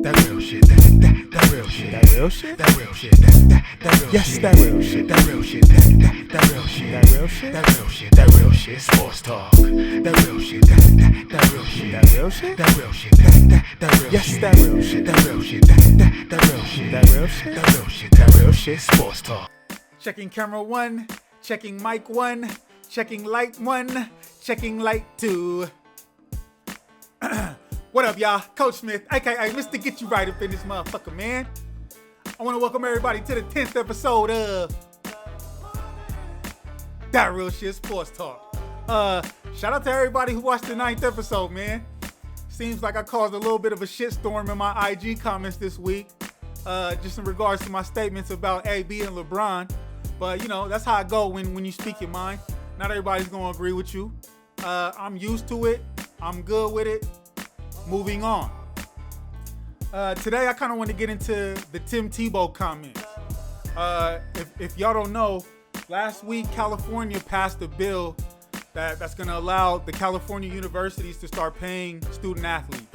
That real shit, that real shit, that real shit, that real shit, that real Yes, shit, that real shit, that real shit, that real shit, that real shit, that real shit, that real shit, sports talk. That real shit, that real shit, that real shit, that real shit, that real yes, shit, that real shit, that real shit, that real shit, that real shit, that real shit, that real shit, sports talk. Checking camera 1, checking mic 1, checking light 1, checking light 2. What up, y'all? Coach Smith, aka Mr. Get You Right Up in this motherfucker, man. I want to welcome everybody to the 10th episode of That Real Shit Sports Talk. Shout out to everybody who watched the 9th episode, man. Seems like I caused a little bit of a shitstorm in my IG comments this week, just in regards to my statements about AB and LeBron. But, you know, that's how I go when you speak your mind. Not everybody's going to agree with you. I'm used to it. I'm good with it. Moving on. Today, I kind of want to get into the Tim Tebow comments. If y'all don't know, last week, California passed a bill that's going to allow the California universities to start paying student athletes.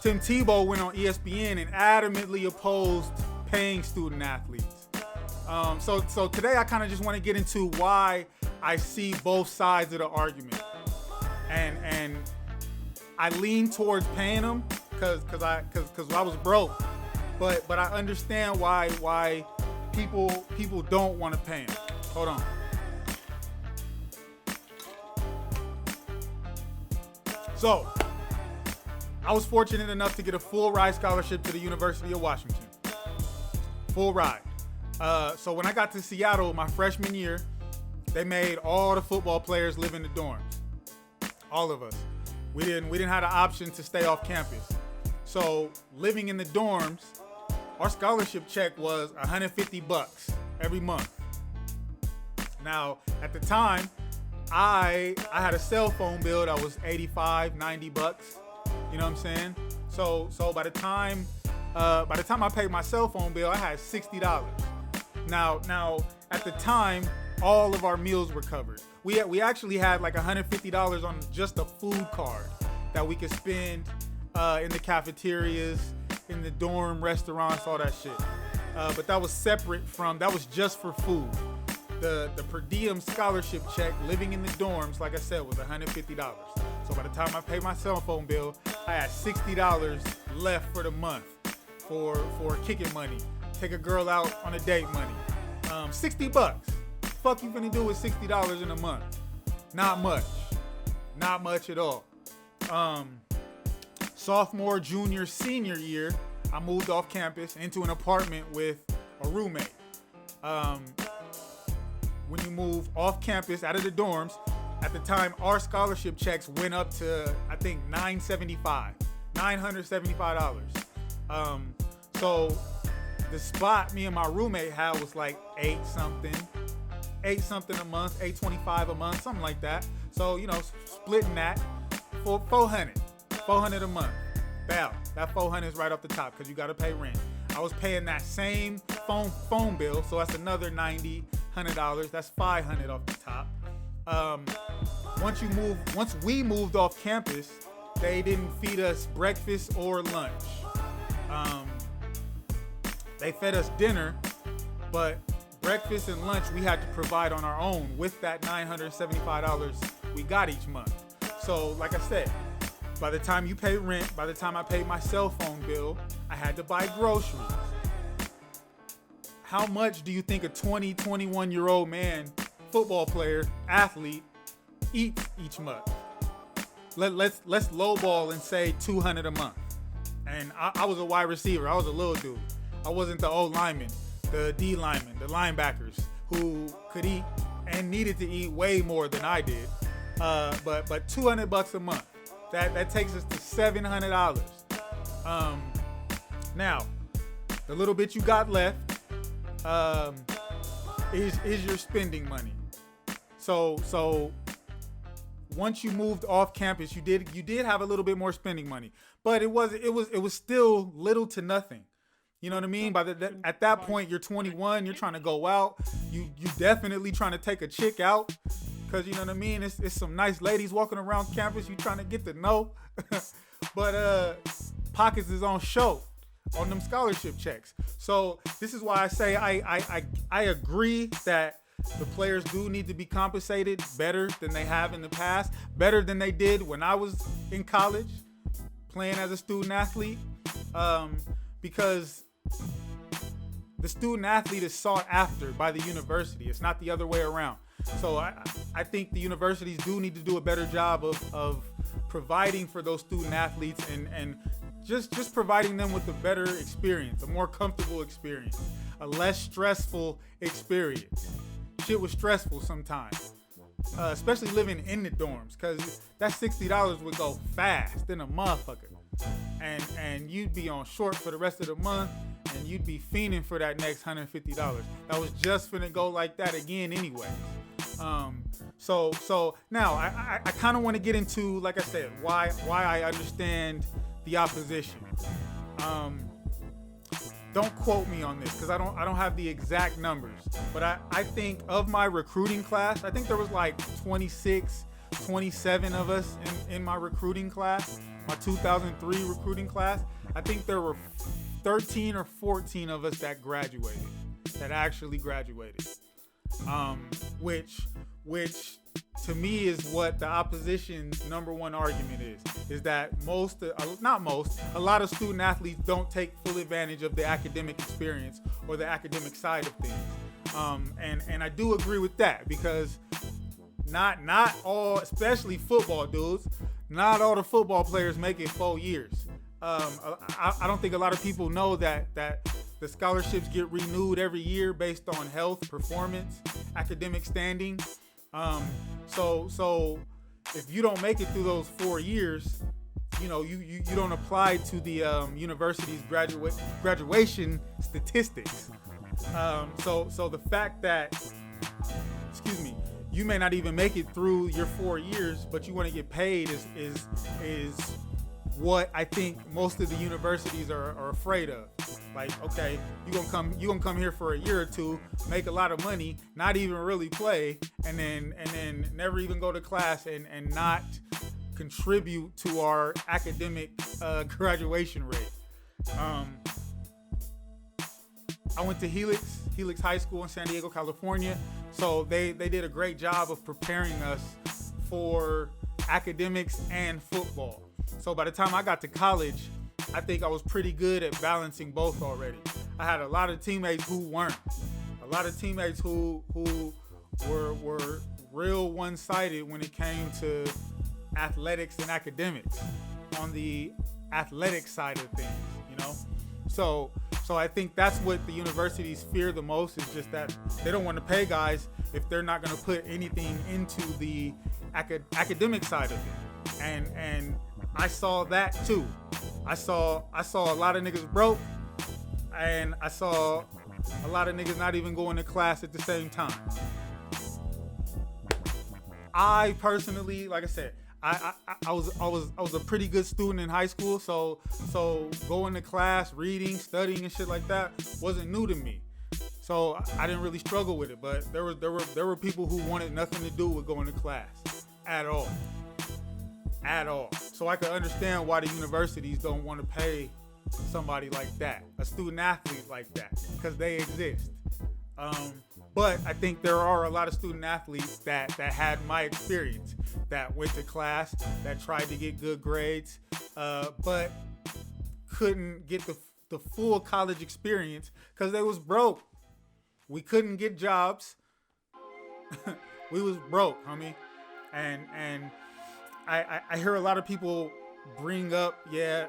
Tim Tebow went on ESPN and adamantly opposed paying student athletes. So today I kind of just want to get into why I see both sides of the argument, and I lean towards paying them because I was broke, but I understand why people don't want to pay them. Hold on. So, I was fortunate enough to get a full ride scholarship to the University of Washington. Full ride. So when I got to Seattle my freshman year, they made all the football players live in the dorms. All of us. We didn't have the option to stay off campus. So living in the dorms, our scholarship check was $150 every month. Now, at the time, I had a cell phone bill that was $85, $90. You know what I'm saying? So by the time I paid my cell phone bill, I had $60. Now at the time, all of our meals were covered. We actually had like $150 on just a food card that we could spend in the cafeterias, in the dorm restaurants, all that shit. But that was separate from, that was just for food. The per diem scholarship check, living in the dorms, like I said, was $150. So by the time I paid my cell phone bill, I had $60 left for the month for kicking money, take a girl out on a date money. $60. Fuck you finna do with $60 in a month? Not much. Not much at all. Sophomore, junior, senior year, I moved off campus into an apartment with a roommate. When you move off campus out of the dorms, at the time our scholarship checks went up to, I think, $975. So the spot me and my roommate had was like $8 something a month, $825 a month, something like that. So, you know, splitting that for $400 a month. Bow, that $400 is right off the top because you got to pay rent. I was paying that same phone bill, so that's another $90, $100. That's $500 off the top. Once we moved off campus, they didn't feed us breakfast or lunch. They fed us dinner, but breakfast and lunch we had to provide on our own with that $975 we got each month. So, like I said, by the time you pay rent, by the time I paid my cell phone bill, I had to buy groceries. How much do you think a 21-year-old man, football player, athlete, eats each month? Let's lowball and say $200 a month. And I was a wide receiver. I was a little dude. I wasn't the O lineman, the D lineman, the linebackers who could eat and needed to eat way more than I did. But $200 a month. That takes us to $700. Now, the little bit you got left is your spending money. So once you moved off campus, you did have a little bit more spending money, but it was still little to nothing. You know what I mean? At that point, you're 21, you're trying to go out. You definitely trying to take a chick out. Cause you know what I mean? It's some nice ladies walking around campus you trying to get to know. But pockets is on show on them scholarship checks. So this is why I say I agree that the players do need to be compensated better than they have in the past, better than they did when I was in college playing as a student athlete, because the student athlete is sought after by the university. It's not the other way around. So I think the universities do need to do a better job of providing for those student athletes and just providing them with a better experience, a more comfortable experience, a less stressful experience. Shit was stressful sometimes, especially living in the dorms, because that $60 would go fast in a motherfucker. And you'd be on short for the rest of the month, and you'd be fiending for that next $150. That was just finna go like that again anyway. So now I kind of want to get into, like I said, why I understand the opposition. Don't quote me on this because I don't have the exact numbers, but I think of my recruiting class, I think there was like 26, 27 of us in my recruiting class, my 2003 recruiting class. I think there were 13 or 14 of us that graduated, that actually graduated, which to me is what the opposition's number one argument is that a lot of student athletes don't take full advantage of the academic experience or the academic side of things. And I do agree with that, because not all, especially football dudes, not all the football players make it 4 years. I don't think a lot of people know that the scholarships get renewed every year based on health, performance, academic standing. So if you don't make it through those 4 years, you don't apply to the university's graduation statistics. So the fact that, you may not even make it through your 4 years, but you want to get paid is what I think most of the universities are afraid of. Like, okay, you gonna come here for a year or two, make a lot of money, not even really play, and then never even go to class and not contribute to our academic graduation rate. I went to Helix High School in San Diego, California. So they did a great job of preparing us for academics and football. So by the time I got to college, I think I was pretty good at balancing both already. I had a lot of teammates who weren't. A lot of teammates who were real one-sided when it came to athletics and academics on the athletic side of things, So I think that's what the universities fear the most, is just that they don't want to pay guys if they're not going to put anything into the academic side of it. And I saw that too. I saw a lot of niggas broke, and I saw a lot of niggas not even going to class at the same time. I personally, like I said, I was a pretty good student in high school, so going to class, reading, studying, and shit like that wasn't new to me. So I didn't really struggle with it. But there were people who wanted nothing to do with going to class at all. So I could understand why the universities don't want to pay somebody like that, a student athlete like that, because they exist. But I think there are a lot of student athletes that had my experience, that went to class, that tried to get good grades, but couldn't get the full college experience because they was broke. We couldn't get jobs. We was broke, homie. And I hear a lot of people bring up, you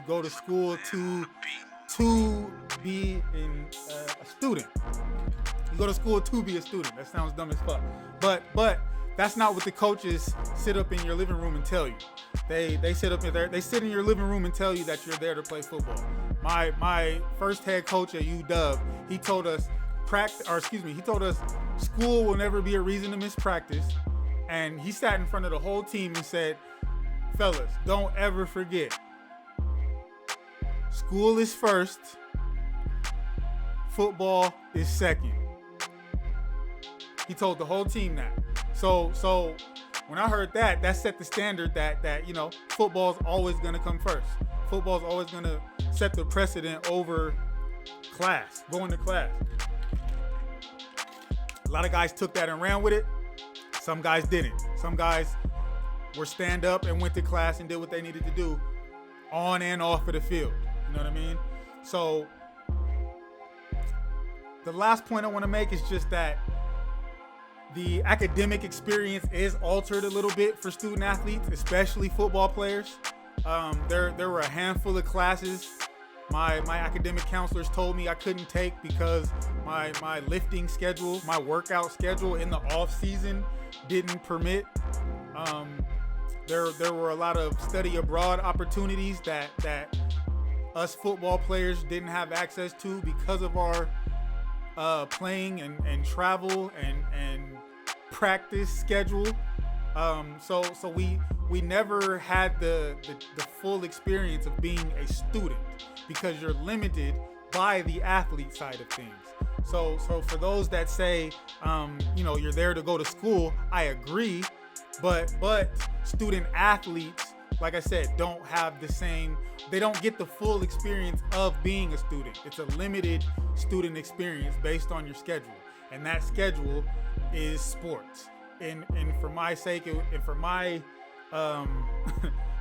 go to school to be a student. You go to school to be a student. That sounds dumb as fuck. But that's not what the coaches sit up in your living room and tell you. They sit up in there. They sit in your living room and tell you that you're there to play football. My first head coach at UW, he told us school will never be a reason to miss practice. And he sat in front of the whole team and said, fellas, don't ever forget. School is first, football is second. He told the whole team that. So when I heard that, that set the standard that football's always gonna come first. Football's always gonna set the precedent over class, going to class. A lot of guys took that and ran with it. Some guys didn't. Some guys were stand up and went to class and did what they needed to do on and off of the field. You know what I mean? So the last point I want to make is just that the academic experience is altered a little bit for student athletes, especially football players. There were a handful of classes my academic counselors told me I couldn't take because my lifting schedule, my workout schedule in the off season didn't permit. There were a lot of study abroad opportunities that us football players didn't have access to because of our playing and travel and practice schedule. So we never had the full experience of being a student because you're limited by the athlete side of things. So for those that say, you're there to go to school, I agree, but student athletes, like I said, don't have the same, they don't get the full experience of being a student. It's a limited student experience based on your schedule, and that schedule is sports. And for my sake, and for my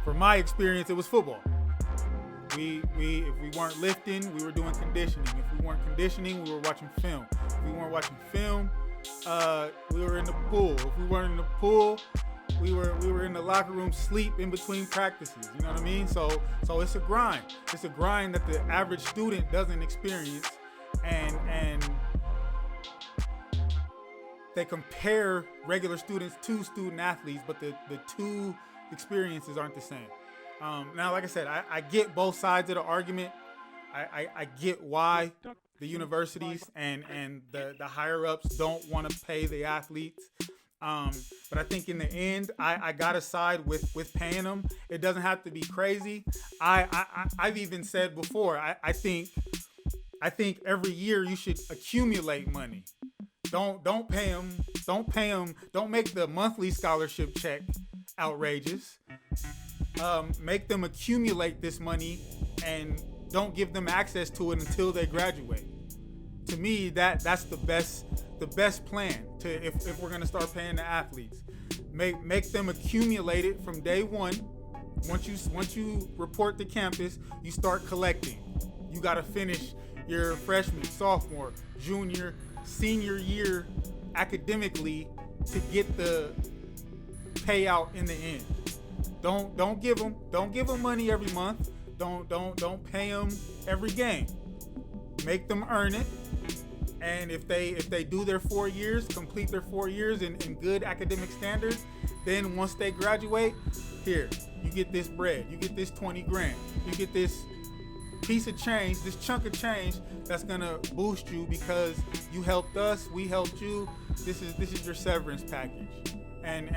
for my experience, it was football. If we weren't lifting, we were doing conditioning. If we weren't conditioning, we were watching film. If we weren't watching film, we were in the pool. If we weren't in the pool, we were in the locker room, sleep in between practices. You know what I mean? So it's a grind. It's a grind that the average student doesn't experience, and they compare regular students to student athletes, but the two experiences aren't the same. Now, like I said, I get both sides of the argument. I get why the universities and the higher ups don't want to pay the athletes. But I think in the end, I gotta side with paying them. It doesn't have to be crazy. I've even said before, I think every year you should accumulate money. Don't pay them. Don't make the monthly scholarship check outrageous. Make them accumulate this money and don't give them access to it until they graduate. To me, that's the best plan to if we're gonna start paying the athletes. Make them accumulate it from day one. Once you report to campus, you start collecting. You gotta finish your freshman, sophomore, junior, senior year academically to get the payout in the end. Don't give them money every month. Don't pay them every game. Make them earn it. And if they do their 4 years, complete their 4 years in good academic standards, then once they graduate, here, you get this bread, you get this 20 grand, you get this piece of change, this chunk of change that's gonna boost you because you helped us, we helped you. This is your severance package, and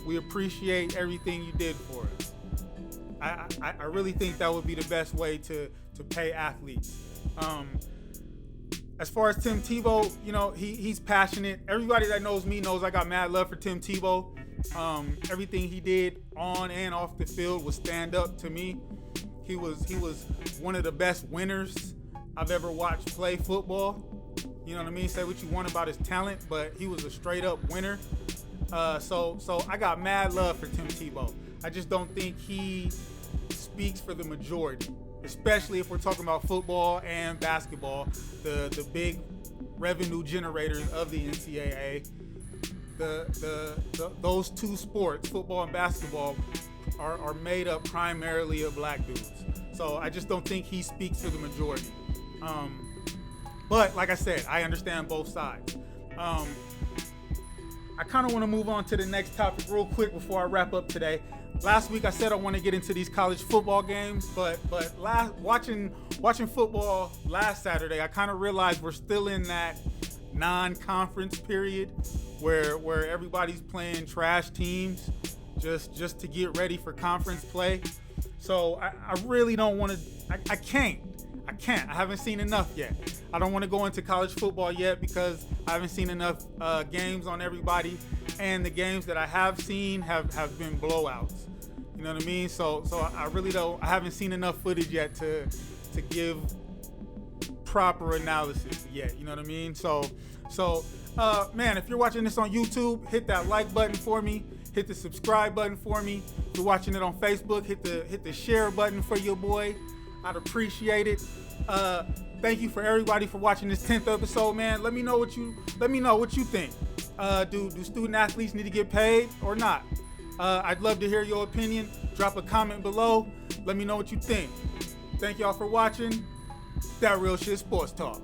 we appreciate everything you did for us. I really think that would be the best way to pay athletes. As far as Tim Tebow, he's passionate. Everybody that knows me knows I got mad love for Tim Tebow. Everything he did on and off the field was stand up to me. He was one of the best winners I've ever watched play football. You know what I mean? Say what you want about his talent, but he was a straight up winner. So I got mad love for Tim Tebow. I just don't think he speaks for the majority, especially if we're talking about football and basketball, the big revenue generators of the NCAA. Those two sports, football and basketball, are made up primarily of black dudes. So I just don't think he speaks for the majority. But like I said, I understand both sides. I kind of want to move on to the next topic real quick before I wrap up today. Last week I said I want to get into these college football games, but watching football last Saturday, I kind of realized we're still in that non-conference period where everybody's playing trash teams just to get ready for conference play. So I really don't want to. I can't. I haven't seen enough yet. I don't want to go into college football yet because I haven't seen enough games on everybody. and the games that I have seen have been blowouts. You know what I mean? So I really don't. I haven't seen enough footage yet to give proper analysis yet. You know what I mean? So man, if you're watching this on YouTube, hit that like button for me. Hit the subscribe button for me. If you're watching it on Facebook, hit the share button for your boy. I'd appreciate it. Thank you for everybody for watching this 10th episode, man. Let me know what you think. Do student athletes need to get paid or not? I'd love to hear your opinion. Drop a comment below. Let me know what you think. Thank y'all for watching. That Real Shit Sports Talk.